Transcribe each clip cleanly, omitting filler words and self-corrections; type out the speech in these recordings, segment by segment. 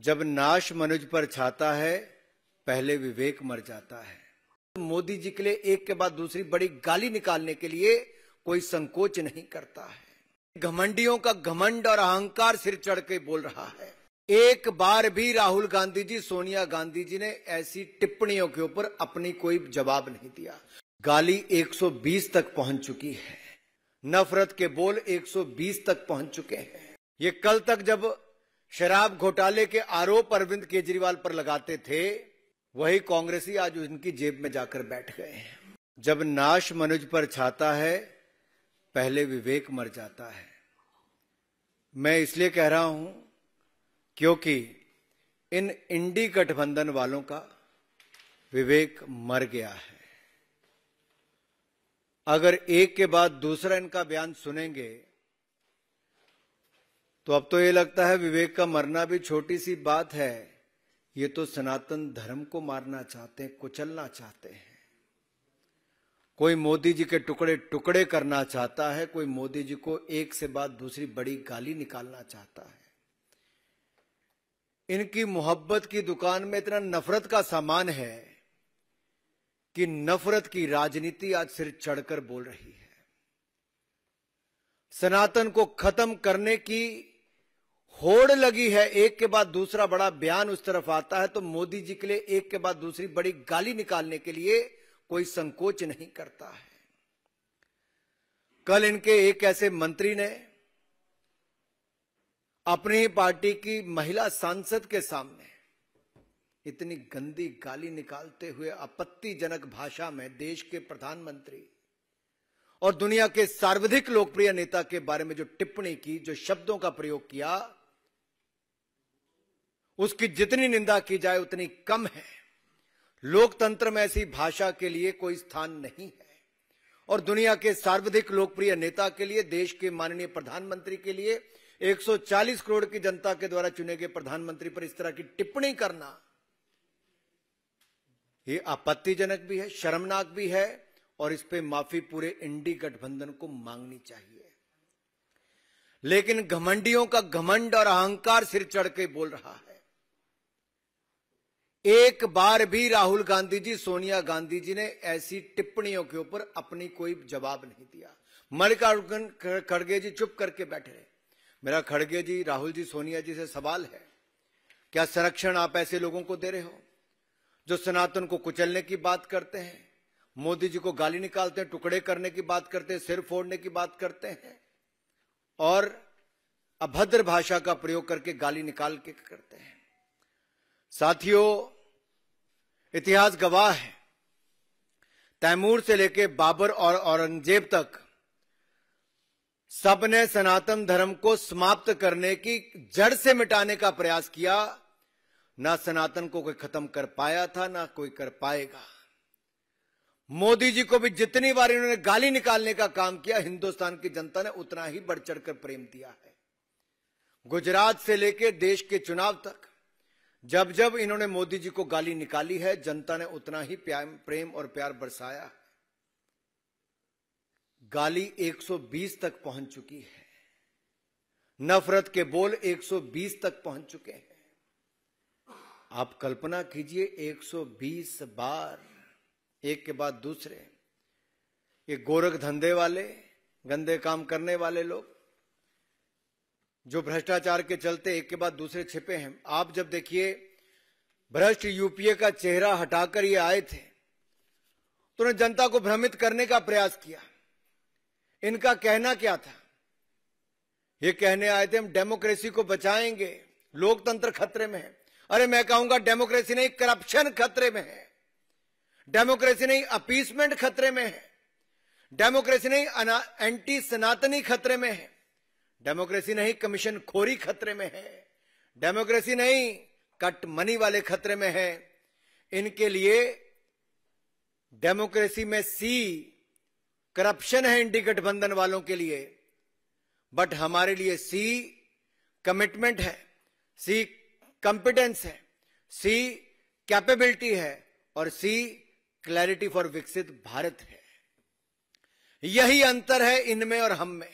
जब नाश मनुज पर छाता है, पहले विवेक मर जाता है। मोदी जी के लिए एक के बाद दूसरी बड़ी गाली निकालने के लिए कोई संकोच नहीं करता है। घमंडियों का घमंड और अहंकार सिर चढ़ के बोल रहा है। एक बार भी राहुल गांधी जी, सोनिया गांधी जी ने ऐसी टिप्पणियों के ऊपर अपनी कोई जवाब नहीं दिया। गाली 120 तक पहुंच चुकी है। नफरत के बोल 120 तक पहुंच चुके हैं। ये कल तक जब शराब घोटाले के आरोप अरविंद केजरीवाल पर लगाते थे, वही कांग्रेसी आज उनकी जेब में जाकर बैठ गए हैं। जब नाश मनुज पर छाता है, पहले विवेक मर जाता है। मैं इसलिए कह रहा हूं क्योंकि इन इंडी गठबंधन वालों का विवेक मर गया है। अगर एक के बाद दूसरा इनका बयान सुनेंगे तो अब तो ये लगता है विवेक का मरना भी छोटी सी बात है। ये तो सनातन धर्म को मारना चाहते हैं, कुचलना चाहते हैं। कोई मोदी जी के टुकड़े टुकड़े करना चाहता है, कोई मोदी जी को एक से बाद दूसरी बड़ी गाली निकालना चाहता है। इनकी मोहब्बत की दुकान में इतना नफरत का सामान है कि नफरत की राजनीति आज सिर चढ़कर बोल रही है। सनातन को खत्म करने की होड़ लगी है। एक के बाद दूसरा बड़ा बयान उस तरफ आता है तो मोदी जी के लिए एक के बाद दूसरी बड़ी गाली निकालने के लिए कोई संकोच नहीं करता है। कल इनके एक ऐसे मंत्री ने अपनी पार्टी की महिला सांसद के सामने इतनी गंदी गाली निकालते हुए आपत्तिजनक भाषा में देश के प्रधानमंत्री और दुनिया के सर्वाधिक लोकप्रिय नेता के बारे में जो टिप्पणी की, जो शब्दों का प्रयोग किया, उसकी जितनी निंदा की जाए उतनी कम है। लोकतंत्र में ऐसी भाषा के लिए कोई स्थान नहीं है। और दुनिया के सर्वाधिक लोकप्रिय नेता के लिए, देश के माननीय प्रधानमंत्री के लिए, 140 करोड़ की जनता के द्वारा चुने गए प्रधानमंत्री पर इस तरह की टिप्पणी करना, ये आपत्तिजनक भी है, शर्मनाक भी है और इस पे माफी पूरे इंडी गठबंधन को मांगनी चाहिए। लेकिन घमंडियों का घमंड और अहंकार सिर चढ़ के बोल रहा है। एक बार भी राहुल गांधी जी, सोनिया गांधी जी ने ऐसी टिप्पणियों के ऊपर अपनी कोई जवाब नहीं दिया। मल्लिकार्जुन खड़गे जी चुप करके बैठे रहे। मेरा खड़गे जी, राहुल जी, सोनिया जी से सवाल है, क्या संरक्षण आप ऐसे लोगों को दे रहे हो जो सनातन को कुचलने की बात करते हैं, मोदी जी को गाली निकालते हैं, टुकड़े करने की बात करते हैं, सिर फोड़ने की बात करते हैं और अभद्र भाषा का प्रयोग करके गाली निकाल के करते हैं। साथियों, इतिहास गवाह है, तैमूर से लेकर बाबर और औरंगजेब तक सबने सनातन धर्म को समाप्त करने की, जड़ से मिटाने का प्रयास किया। ना सनातन को कोई खत्म कर पाया था, ना कोई कर पाएगा। मोदी जी को भी जितनी बार इन्होंने गाली निकालने का काम किया, हिंदुस्तान की जनता ने उतना ही बढ़ चढ़कर प्रेम दिया है। गुजरात से लेकर देश के चुनाव तक जब जब इन्होंने मोदी जी को गाली निकाली है, जनता ने उतना ही प्रेम और प्यार बरसाया है। गाली 120 तक पहुंच चुकी है। नफरत के बोल 120 तक पहुंच चुके हैं। आप कल्पना कीजिए, 120 बार एक के बाद दूसरे ये गोरख धंधे वाले, गंदे काम करने वाले लोग जो भ्रष्टाचार के चलते एक के बाद दूसरे छिपे हैं। आप जब देखिए, भ्रष्ट यूपीए का चेहरा हटाकर ये आए थे तो उन्होंने जनता को भ्रमित करने का प्रयास किया। इनका कहना क्या था? ये कहने आए थे हम डेमोक्रेसी को बचाएंगे, लोकतंत्र खतरे में है। अरे मैं कहूंगा डेमोक्रेसी नहीं, करप्शन खतरे में है। डेमोक्रेसी नहीं, अपीसमेंट खतरे में है। डेमोक्रेसी नहीं, एंटी सनातनी खतरे में है। डेमोक्रेसी नहीं, कमीशन खोरी खतरे में है। डेमोक्रेसी नहीं, कट मनी वाले खतरे में है। इनके लिए डेमोक्रेसी में सी करप्शन है, इंडी गठबंधन वालों के लिए, बट हमारे लिए सी कमिटमेंट है, सी कॉम्पिटेंस है, सी कैपेबिलिटी है और सी क्लैरिटी फॉर विकसित भारत है। यही अंतर है इनमें और हम में।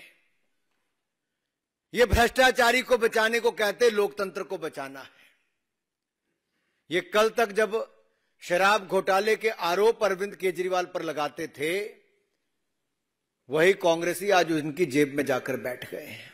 ये भ्रष्टाचारी को बचाने को कहते, लोकतंत्र को बचाना है। ये कल तक जब शराब घोटाले के आरोप अरविंद केजरीवाल पर लगाते थे, वही कांग्रेसी आज उनकी जेब में जाकर बैठ गए हैं।